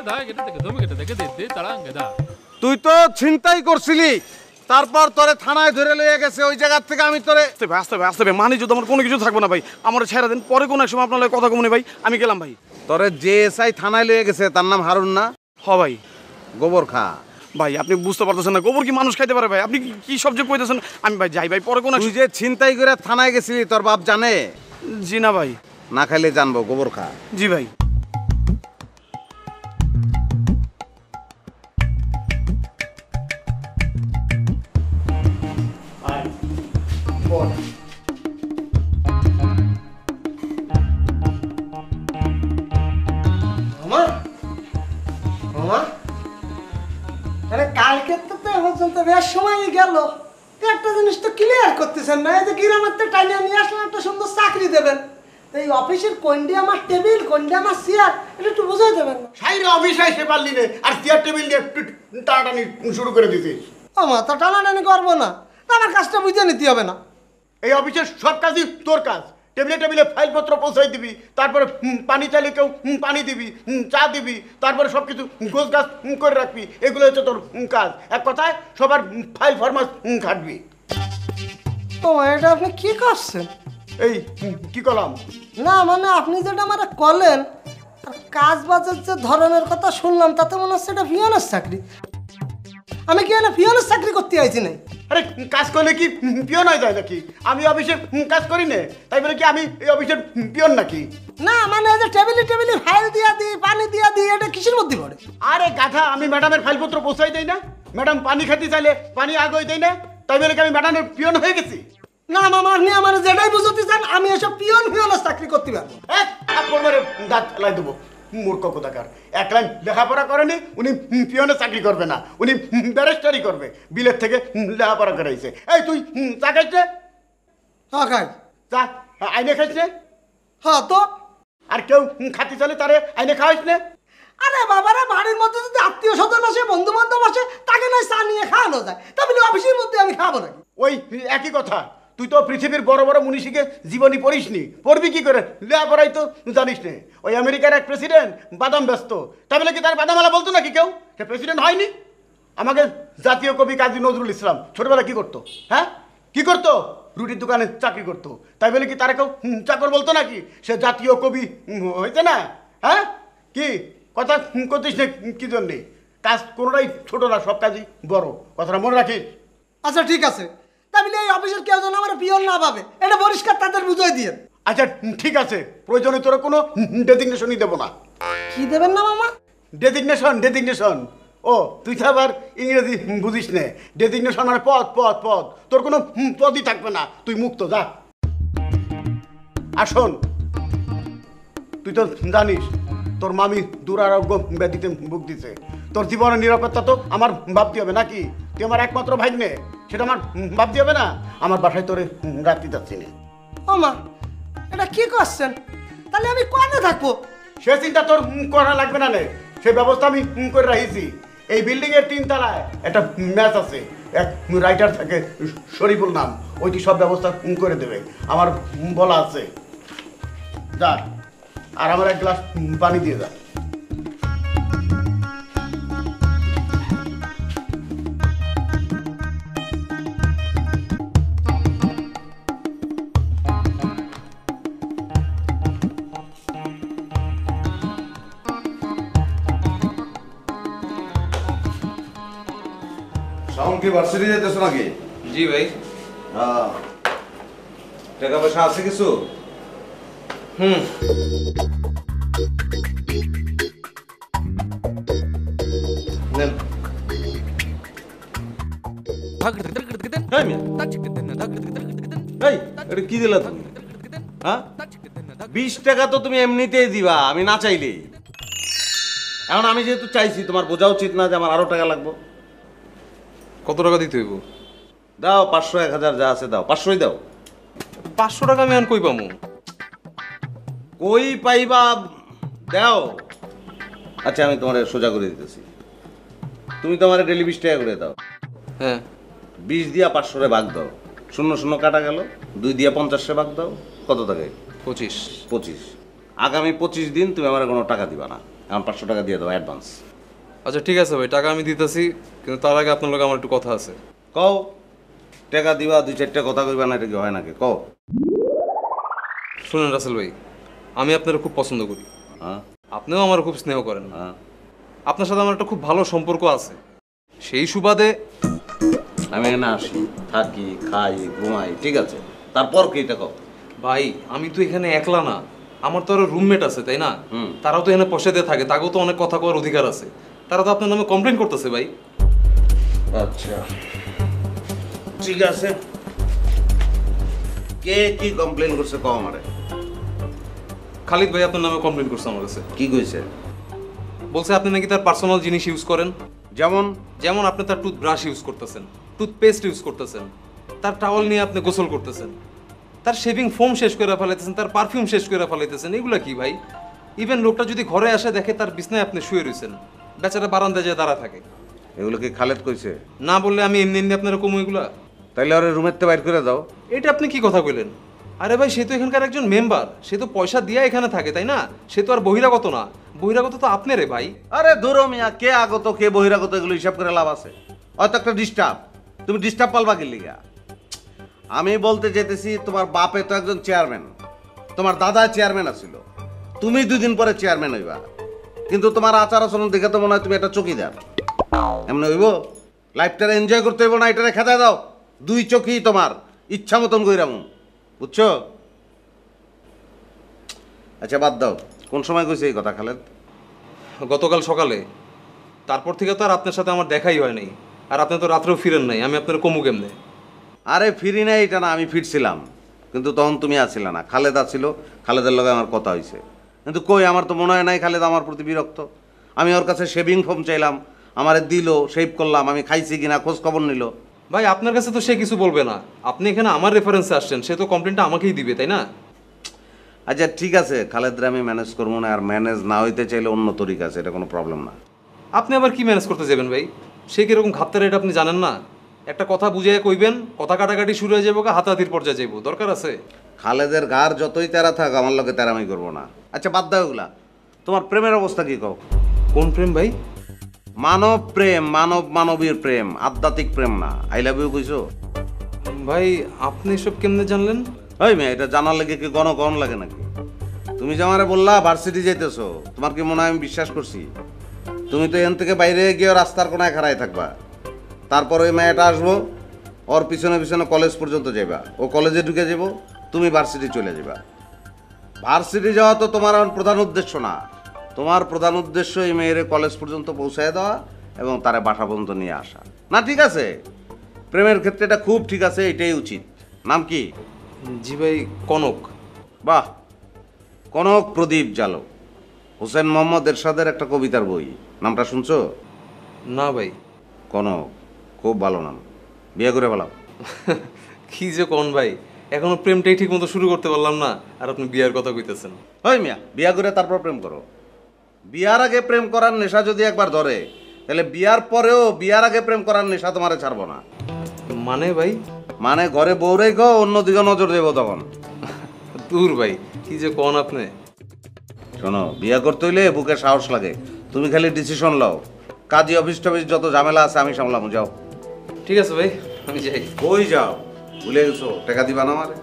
দা কেটে দেখে তুমি কেটে দেখে দে তাড়াঙ্গে দা। তুই তো ছিনতাই করছিলি, তারপর তোরে থানায় ধরে লইয়া গেছে। ওই জায়গা থেকে আমি তোরে আসতে ভাই মানে যদি আমার কোনো কিছু থাকবো না ভাই, আমার ছেড়ে দেন, পরে কোনো এক সময় আপনার লোক কথা কমনে ভাই, আমি গেলাম ভাই। তোরে যে এসআই থানায় লইয়া গেছে তার নাম হারুন না? হ ভাই। গোবর খা। ভাই আপনি বুঝতে পারতেছেন না, গোবর কি মানুষ খাইতে পারে ভাই? আপনি কি সবচেয়ে কইতেছেন? আমি ভাই যাই ভাই, পরে কোনো তুই যে ছিনতাই করে থানায় গেছিলি তোর বাপ জানে? জি না ভাই। না খাইলে জানবো। গোবর খা। জি ভাই। কালকে তো পর্যন্ত বেশ সময় গেল, একটা জিনিস তো ক্লিয়ার করতেছেন না। এই যে গিরামাতে টাইনিয়া নিয়ে আসলে একটা সুন্দর চাকরি দেবেন, এই অফিসের কোনটি আমার টেবিল, কোনটি আমার চেয়ার, এটা একটু বুঝাই দেবেন না? সাইরে অফিসে এসে পারলি নে, আর চেয়ার টেবিল নিয়ে টানাটানি শুরু করে দিছিস। আমার তো টানাটানি করবো না, আমার কাজটা বুঝে নিতে হবে না? এই অফিসের সব কাজই তোর কাজ। টেবিলে টেবিলে ফাইলপত্র পৌঁছাই দিবি, তারপরে পানি চাইলে কেউ পানি দিবি, চা দিবি, তারপরে সব কিছু গোছ গাছ করে রাখবি। এগুলো হচ্ছে তোর কাজ। এক কথায় সবার ফাইল ফরমাস খাটবি। ও এটা আপনি কি করছেন? এই কি করলাম? না মানে আপনি যেটা আমার করলেন, আর কাজ বাজের যে ধরনের কথা শুনলাম, তাতে মনে হচ্ছে এটা পিয়নের চাকরি। আমি কি না পিয়নের চাকরি করতে আইছি নাই? আরে কাজ করলে কি পিয়ন হয়ে যায় নাকি? আমি অফিসে কাজ করি না, তাই বলে কি আমি এই অফিসের পিয়ন নাকি? না মানে যে টেবিলে টেবিলে ফাইল দিয়া দিই, পানি দিয়া দিই, এটা কিসের মধ্যে পড়ে? আরে গাধা, আমি ম্যাডামের ফাইলপত্র পৌঁছাই দেই না? ম্যাডাম পানি খেতে চাইলে পানি আগে দেই না? তাই বলে কি আমি ম্যাডামের পিয়ন হয়ে গেছি? না মামা, আপনি আমার যেটাই বুঝতে চান, আমি এসব পিয়নের চাকরি করতে পারবো। দাঁত ফেলাই দেবো। মূর্খ কোথাকার, এক লাইন লেখাপড়া করেনি, উনি পিয়নের চাকরি করবে না, উনি ব্যারিস্টারি করবে। বিলের থেকে লেখাপড়া করাইছে। এই তুই চা খাইছে? হ্যাঁ খাই। চা আইনে খাইছে? হ্যাঁ তো। আর কেউ খাতি চালে তারে আইনে খাওয়াইস না? আরে বাবারা, বাড়ির মধ্যে যদি আত্মীয় স্বজন আসে, বন্ধু বান্ধব আসে, তাকে নয় চা নিয়ে খাওয়ানো যায়, তাহলে অফিসের মধ্যে আমি খাবো নাকি? ওই একই কথা। তুই তো পৃথিবীর বড় বড় মনীষীকে জীবনী পড়িসনি, পড়বি কি করে? লেখাপড়াই তো জানিস নে। ওই আমেরিকার এক প্রেসিডেন্ট বাদাম ব্যস্ত, তাই বলে কি তার বাদামালা বলতো নাকি কেউ? সে প্রেসিডেন্ট হয়নি। আমাকে জাতীয় কবি কাজী নজরুল ইসলাম ছোটবেলা কি করতো? হ্যাঁ কি করতো? রুটির দোকানে চাকরি করতো, তাই বলে কি তারা কেউ চাকর বলতো নাকি? সে জাতীয় কবি হয়েছে না? হ্যাঁ কি কথা করতিস না? কি জন্যে? কাজ কোনোটাই ছোট না, সব কাজই বড়। কথাটা মনে রাখিস। আচ্ছা ঠিক আছে, তাহলে এই অফিসের কেউ যেন আমার পিয়ন না পাবে, এটা পরিষ্কার তাদের বুঝাই দিয়ে। আচ্ছা ঠিক আছে, প্রয়োজনে তোরা কোনো ডেজিগনেশনই দেবো না। কি দেবেন না মামা? ডেজিগনেশন। ডেজিগনেশন ও তুই তো আবার ইংরেজি বুঝিস নে। ডেজিগনেশন মানে পদ পদ পদ। তোর কোনো পদই থাকবে না, তুই মুক্ত। যা। আর শোন, তুই তো জানিস তোর মামি দুরারোগ্য ব্যাধিতে ভুগতেছে। তোর জীবনের নিরাপত্তা তো আমার ভাবতে হবে নাকি? তুই আমার একমাত্র ভাগ্নে, সেটা আমার ভাবতে হবে না? আমার বাসায় তোরে রাখতে যাচ্ছি না। ও মা, এটা কি করছেন? তাহলে আমি কোনে থাকবো? সে চিন্তা তোর করা লাগবে না রে, সে ব্যবস্থা আমি করে রাখিছি। এই বিল্ডিং এর 3 তলায় একটা ম্যাচ আছে, এক রাইটার থাকে শরীফুল নাম, ওইটি সব ব্যবস্থা করে দেবে, আমার বলা আছে। যা, আর আমার এক গ্লাস পানি দিয়ে যা। শাওন কি ভার্সিটি যাইতেছো নাকি? জি ভাই। টাকা পয়সা আছে কিছু? নেন। এই, এটা কি দিলা তুমি? হ্যাঁ, 20 টাকা তো তুমি এমনিতেই দিবা, আমি না চাইলেই। এখন আমি যেহেতু চাইছি, তোমার বোঝা উচিত না যে আমার আরো টাকা লাগবে? কত টাকা দিতে হইব? দাও 500 1000 যা আছে দাও, 500ই দাও। 500 টাকা আমি আন কই পামু? কই পাইবা দাও। আচ্ছা আমি তোমার সোজা করে দিতেছি, তুমি তোমার ডেলি 20 টাকা করে দাও। হ্যাঁ, 20 দিয়া 500 রে ভাগ দাও, 0 কাটা গেল, 2 দিয়া 50 রে ভাগ দাও, কত থাকে? 25। আগামী 25 দিন তুমি আমার কোনো টাকা দিবা না, এখন 500 টাকা দিয়ে দাও অ্যাডভান্স। আচ্ছা ঠিক আছে ভাই, টাকা আমি দিতেছি, কিন্তু তার আগে আপনার লগে আমার একটু কথা আছে। কও। টাকা দিবা, 2-4টা কথা কইবা না, এটা কি হয় নাকি? কও। শুনেন রাসেল ভাই, আমি আপনার খুব পছন্দ করি, আপনিও আমার খুব স্নেহ করেন, আপনার সাথে আমার একটা খুব ভালো সম্পর্ক আছে, সেই সুবাদে আমি এখানে আসি, থাকি, খাই, ঘুমাই, ঠিক আছে, তারপর কি এটা কও। ভাই আমি তো এখানে একলা না, আমার তো আরো রুমমেট আছে, তাই না? তারাও তো এখানে পয়সা দিয়ে থাকে, তাকেও তো অনেক কথা কওয়ার অধিকার আছে, তারা তো আপনার নামে কমপ্লেন করতেছে ভাই। আচ্ছা ঠিক আছে, কে কি কমপ্লেন করছে কও আমারে। খালিদ ভাই আপনার নামে কমপ্লেন করছে আমার কাছে। কি কইছে? বলছে আপনি নাকি তার পার্সোনাল জিনিস ইউজ করেন, যেমন আপনি তার টুথব্রাশ ইউজ করতেছেন, টুথপেস্ট ইউজ করতেছেন, তার টাওয়াল নিয়ে আপনি গোসল করতেছেন, তার শেভিং ফোম শেষ করে ফেলাইতেছেন, তার পারফিউম শেষ করে ফেলাইতেছেন। এগুলা কি ভাই? ইভেন লোকটা যদি ঘরে আসে দেখে তার বিছনায় আপনি শুয়ে রয়েছেন, বেচারা বারান্দায় যায় দাঁড়া থাকে। এগুলো কি খালেদ কইছে? না বললে আমি এমনি এমনি আপনার কমু এগুলা? তাইলে ওরে রুমের তে বাইর করে দাও। এটা আপনি কি কথা কইলেন? আরে ভাই সে তো এখানকার একজন মেম্বার, সে তো পয়সা দিয়ে এখানে থাকে, তাই না? সে তো আর বহিরাগত না, বহিরাগত তো আপনি রে ভাই। আরে দূর মিয়া, কে আগত কে বহিরাগত এগুলো হিসাব করে লাভ আছে? হয়তো একটা ডিস্টার্ব, তুমি ডিস্টার্ব পালবা কি লিগা? আমি বলতে যেতেছি তোমার বাপে তো একজন চেয়ারম্যান, তোমার দাদা চেয়ারম্যান আছিল, তুমি 2 দিন পরে চেয়ারম্যান হইবা, কিন্তু তোমার আচার আচরণ দেখে তো মনে হয় তুমি একটা চকিদার। এমন হইব? লাইফটা এনজয় করতে হইব না, এটারে খেদায় দাও। 2 চকি তোমার ইচ্ছা মতন কইরামু, বুঝছো? আচ্ছা বাদ দাও, কোন সময় কইছে এই কথা খালেদ? গতকাল সকালে, তারপর থেকে তো আর আপনার সাথে আমার দেখাই হয় নাই, আর আপনি তো রাত্রেও ফিরেন নাই, আমি আপনার কমু কেমনে? আরে ফিরি নাই এটা না, আমি ফিরছিলাম, কিন্তু তখন তুমি আসছিল না, খালেদ আসছিল, খালেদের লগে আমার কথা হয়েছে, কিন্তু কই আমার তো মনে হয় নাই খালেদ আমার প্রতি বিরক্ত। আমি ওর কাছে শেভিং ফোম চাইলাম, আমারে দিল, শেভ করলাম, আমি খাইছি কিনা খোঁজ খবর নিল। ভাই আপনার কাছে তো সে কিছু বলবে না, আপনি এখানে আমার রেফারেন্সে আসছেন, সে তো কমপ্লেনটা আমাকেই দিবে, তাই না? আচ্ছা ঠিক আছে, খালেদরা আমি ম্যানেজ করবো না, আর ম্যানেজ না হইতে চাইলে অন্য তরিকা আছে, এটা কোনো প্রবলেম না। আপনি আবার কি ম্যানেজ করতে যাবেন ভাই? সে কিরকম ঘাপতার এটা আপনি জানেন না? একটা কথা বুঝিয়ে কইবেন, কথা কাটাকাটি শুরু হয়ে যাবো, হাতাহাতির পর্যায়ে যাবো, দরকার আছে? খালেদের গার যতই তেরা থাক, আমার লোকে তেরামি করবো না। আচ্ছা বাদ দাও এগুলা, তোমার প্রেমের অবস্থা কি কও? কোন প্রেম ভাই? মানব প্রেম, মানব মানবীর প্রেম, আধ্যাত্মিক প্রেম না। আই লাভ ইউ কইছো? ভাই আপনি সব কেমনে জানলেন? ওই মেয়ে, এটা জানার লাগে কি গণ লাগে নাকি? তুমি যে আমারে বললা ভার্সিটি যাইতেছো, তোমার কি মনে হয় আমি বিশ্বাস করছি? তুমি তো এখান থেকে বাইরে গিয়ে রাস্তার কোনায় খাড়াই থাকবা, তারপর ওই মেয়েটা আসবো, ওর পিছনে পিছনে কলেজ পর্যন্ত যাইবা, ও কলেজে ঢুকে যাবো, তুমি ভার্সিটি চলে যাবা। ভার্সিটি যাওয়া তো তোমার এখন প্রধান উদ্দেশ্য না, তোমার প্রধান উদ্দেশ্য এই মেয়েরে কলেজ পর্যন্ত পৌঁছায় দেওয়া এবং তারা বাসা পর্যন্ত নিয়ে আসা। না ঠিক আছে, প্রেমের ক্ষেত্রে এটা খুব ঠিক আছে, এটাই উচিত। নাম কি? জি ভাই, কনক। বাহ, কনক প্রদীপ জালো, হোসেন মোহাম্মদ এরশাদের একটা কবিতার বই, নামটা শুনছো? না ভাই। কনক খুব ভালো নাম, বিয়ে করে ফেলাও। কি যে কোন ভাই, এখনো প্রেমটাই ঠিক মতো শুরু করতে পারলাম না, আর আপনি বিয়ার কথা কইতেছেন। হয় মিয়া, বিয়া করে তারপর প্রেম করো। বিয়ার আগে প্রেম করার নেশা যদি একবার ধরে, তাহলে বিয়ার পরেও বিয়ার আগে প্রেম করার নেশা তোমারে ছাড়বো না। মানে ভাই? মানে ঘরে বউরেই গো, অন্যদিকে নজর দেবো তখন। দূর ভাই, কি যে কোন আপনি। শোনো, বিয়া করতে হইলে বুকে সাহস লাগে। তুমি খালি ডিসিশন লও। কাজী অফিস টফিস যত ঝামেলা আছে আমি সামলাবো, যাও। ঠিক আছে ভাই, আমি যাই। কই যাও? ভুলে গেছো টাকা দিবা না আমারে?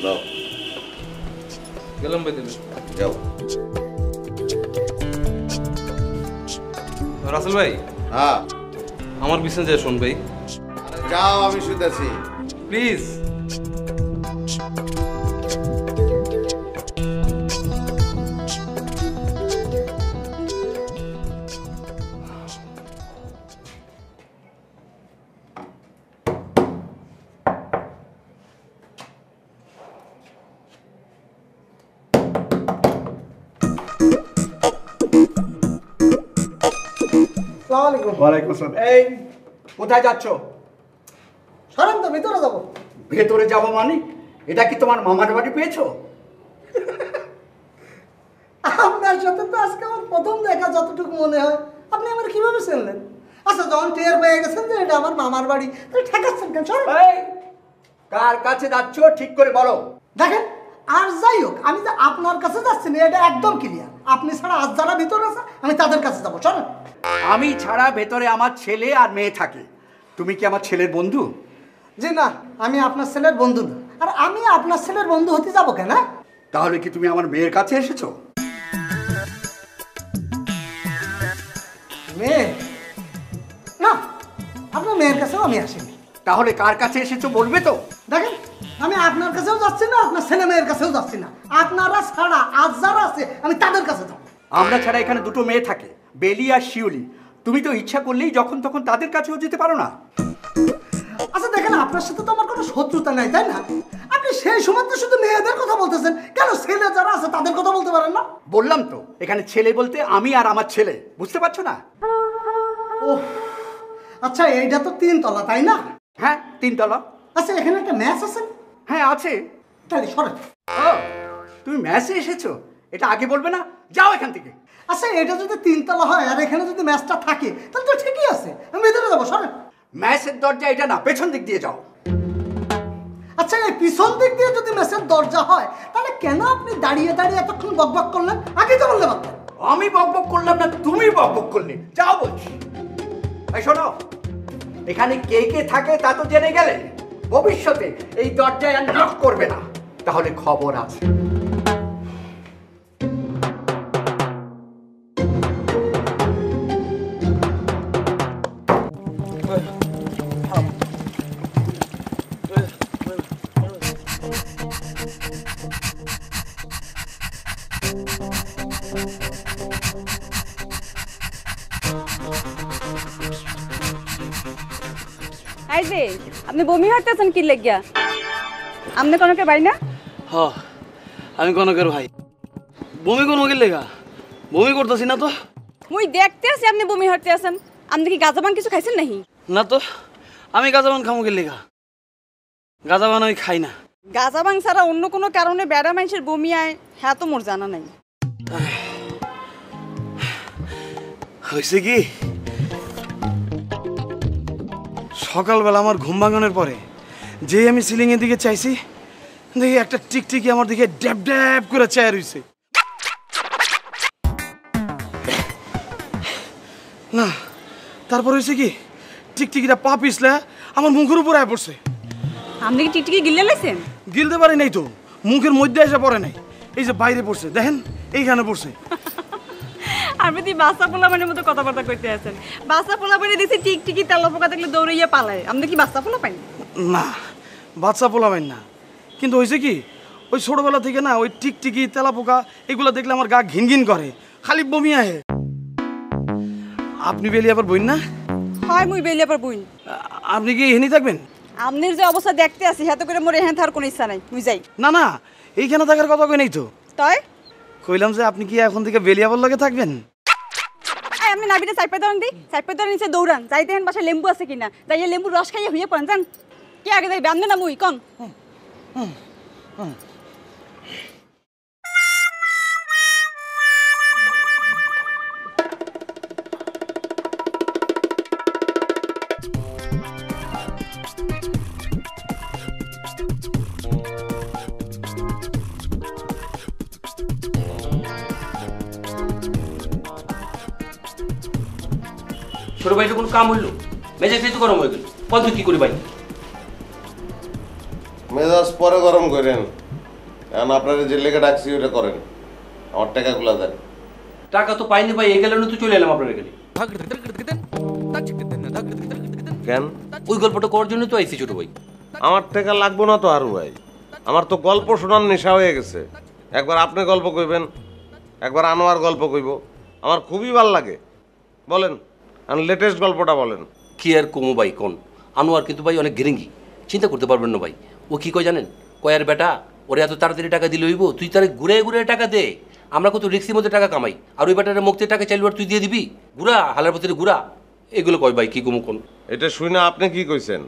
দাও। গেলাম ভাই, দিলে যাও। রাসেল ভাই। হ্যাঁ, আমার বিছানা যায় শোন ভাই। যাও, আমি শুতেছি। প্লিজ। ওয়ালাইকুম আসসালাম। এই কোথায় যাচ্ছ? সরেন তো, ভিতরে যাবো। ভেতরে যাবো মানে? এটা কি তোমার মামার বাড়ি পেয়েছো? আপনার সাথে তো আজকে আমার প্রথম দেখা, যতটুকু মনে হয়। আপনি আমার কিভাবে চিনলেন? আচ্ছা, যখন টের পেয়ে গেছেন যে এটা আমার মামার বাড়ি, তাহলে ঠেকাচ্ছেন কেন? সরেন। কার কাছে যাচ্ছ ঠিক করে বলো। দেখেন, আর যাই হোক, আমি যে আপনার কাছে যাচ্ছি না এটা একদম ক্লিয়ার। আপনি ছাড়া আজ যারা ভিতরে আছে আমি তাদের কাছে যাবো। সরেন। আমি ছাড়া ভেতরে আমার ছেলে আর মেয়ে থাকে। তুমি কি আমার ছেলের বন্ধু? জি না, আমি আপনার ছেলের বন্ধু না। আর আমি আপনার ছেলের বন্ধু হতে যাবো কেন? তাহলে কি তুমি আমার মেয়ের কাছে এসেছো? মেয়ে? না, আপনার মেয়ের কাছেও আমি আসিনি। তাহলে কার কাছে এসেছো বলবে তো? দেখেন, আমি আপনার কাছেও যাচ্ছি না, আপনার ছেলে মেয়ের কাছেও যাচ্ছি না। আপনারা ছাড়া আজ যারা আছে আমি তাদের কাছে যাবো। আমরা ছাড়া এখানে দুটো মেয়ে থাকে, বেলি আর শিউলি। তুমি তো ইচ্ছা করলেই যখন তখন তাদের কাছেও যেতে পারো না। আচ্ছা দেখেন, আপনার সাথে তো আমার কোনো শত্রুতা নাই, তাই না? আপনি সেই সময় তো শুধু মেয়েদের কথা বলতেছেন, কেন ছেলে যারা আছে তাদের কথা বলতে পারেন না? বললাম তো, এখানে ছেলে বলতে আমি আর আমার ছেলে, বুঝতে পারছো না? ও আচ্ছা, এইটা তো 3 তলা, তাই না? হ্যাঁ, 3 তলা। আচ্ছা, এখানে একটা ম্যাচ আছে? হ্যাঁ আছে। তাহলে সরেন। ও, তুমি ম্যাচে এসেছো, এটা আগে বলবে না? যাও এখান থেকে। আচ্ছা, এটা যদি 3 তলা হয় আর এখানে যদি ম্যাচটা থাকে তাহলে তো ঠিকই আছে, আমি ভেতরে যাবো। সরেন। ম্যাচের দরজা এটা না, পেছন দিক দিয়ে যাও। আচ্ছা, এই পিছন দিক দিয়ে যদি ম্যাচের দরজা হয় তাহলে কেন আপনি দাঁড়িয়ে দাঁড়িয়ে এতক্ষণ বকবক করলেন? আগে তো বললে পারতেন। আমি বকবক করলাম না, তুমি বকবক করলে। যাও বলছি। এই শোনো, এখানে কে কে থাকে তা তো জেনে গেলে। ভবিষ্যতে এই দরজায় আর নক করবে না, তাহলে খবর আছে। এই যে আপনি বমি হাঁটতেছেন কি লেগিয়া? আপনি কনকের ভাই না? হ, আমি কনকের ভাই। বমি কোন মগের লেগা? বমি করতেছি না তো। মুই দেখতে আছি আপনি বমি হাঁটতে আছেন। আপনি কি গাঁজা ভাং কিছু খাইছেন নাকি? না তো, আমি গাঁজাবান খামুকের লেগা? গাঁজাবান আমি খাই না। গাঁজা ভাং ছাড়া অন্য কোনো কারণে বেড়া মানুষের বমি আয়, হ্যাঁ তো মোর জানা নাই। হয়েছে কি, সকালবেলা আমার ঘুম ভাঙানোর পরে যে আমি সিলিংয়ের দিকে চাইছি, দেখি একটা টিকটিকি আমার দিকে ড্যাব ড্যাব করে চেয়ার হয়েছে। না, তারপর হয়েছে কি, টিকটিকিটা পা পিছলে আমার মুখের উপর আয় পড়ছে। আপনি কি টিকটিকি গিলে লাইছেন? গিলতে পারি নাই তো, মুখের মধ্যে এসে পড়ে নাই, এই যে বাইরে পড়ছে, দেখেন এইখানে পড়ছে। আপনি তুই বাচ্চা পোলাপানের মতো কথাবার্তা করতে আছেন। বাচ্চা পোলাপানে দিছি টিকটিকি তেলা পোকা দেখলে দৌড়াইয়া পালায়। আপনি কি বাচ্চা পোলা পাইন? না, বাচ্চা পোলাবেন না, কিন্তু হয়েছে কি, ওই ছোটবেলা থেকে না ওই টিকটিকি তেলা পোকা এগুলো দেখলে আমার গা ঘিন ঘিন করে, খালি বমি আহে। আপনি বেলি আবার বইন না? হয়, মুই বেলি আবার বইন। আপনি কি এখানেই থাকবেন? আপনার যে অবস্থা দেখতে আছি, হাতে করে মোর এখানে থাকার কোনো ইচ্ছা নাই, মুই যাই। না না, এইখানে থাকার কথা কই নাই তো। তাই কইলাম যে আপনি কি এখন থেকে বেলিয়াবার লগে থাকবেন? এই আপনি নাবিটা চাইপে ধরেন দি, চাইপে ধরে নিচে দৌড়ান, যাই দেখেন বাসায় লেম্বু আছে কিনা, যাই লেম্বুর রস খাইয়ে হইয়ে পড়েন যান। কে আগে যাই বান্ধে না মুই কন? ছোট ভাই কোনো কাম হইলো, মেজাজটাই তো গরম হয়ে গেল। কত কি করি ভাই? মেজাজ পরে গরম করেন, এখন আপনারা যে লেগে ডাকছি ওটা করেন, আমার টাকাগুলো দেন। টাকা তো পাইনি ভাই, এই গেলেন তো চলে এলাম আপনার এখানে। কেন? ওই গল্পটা করার জন্য তো আইছি ছোট ভাই। আমার টাকা লাগবো না তো আরু ভাই, আমার তো গল্প শোনার নেশা হয়ে গেছে। একবার আপনি গল্প কইবেন, একবার আনোয়ার গল্প কইব, আমার খুবই ভাল লাগে। বলেন, আর লেটেস্ট গল্পটা বলেন। কি আর কমু ভাই কোন, আনোয়ার কিন্তু ভাই অনেক গেরেঙ্গি, চিন্তা করতে পারবেন না ভাই। ও কি কয় জানেন? কয়ার বেটা ওরে এত তাড়াতাড়ি টাকা দিলে হইব, তুই তারে ঘুরে ঘুরে টাকা দে, আমরা কত রিক্সির মধ্যে টাকা কামাই, আর ওই বেটারে মুক্তির টাকা চাইলে তুই দিয়ে দিবি, ঘুরা হালার পথে ঘুরা, এগুলো কয় ভাই কি কমু কোন। এটা শুনে আপনি কি কইছেন?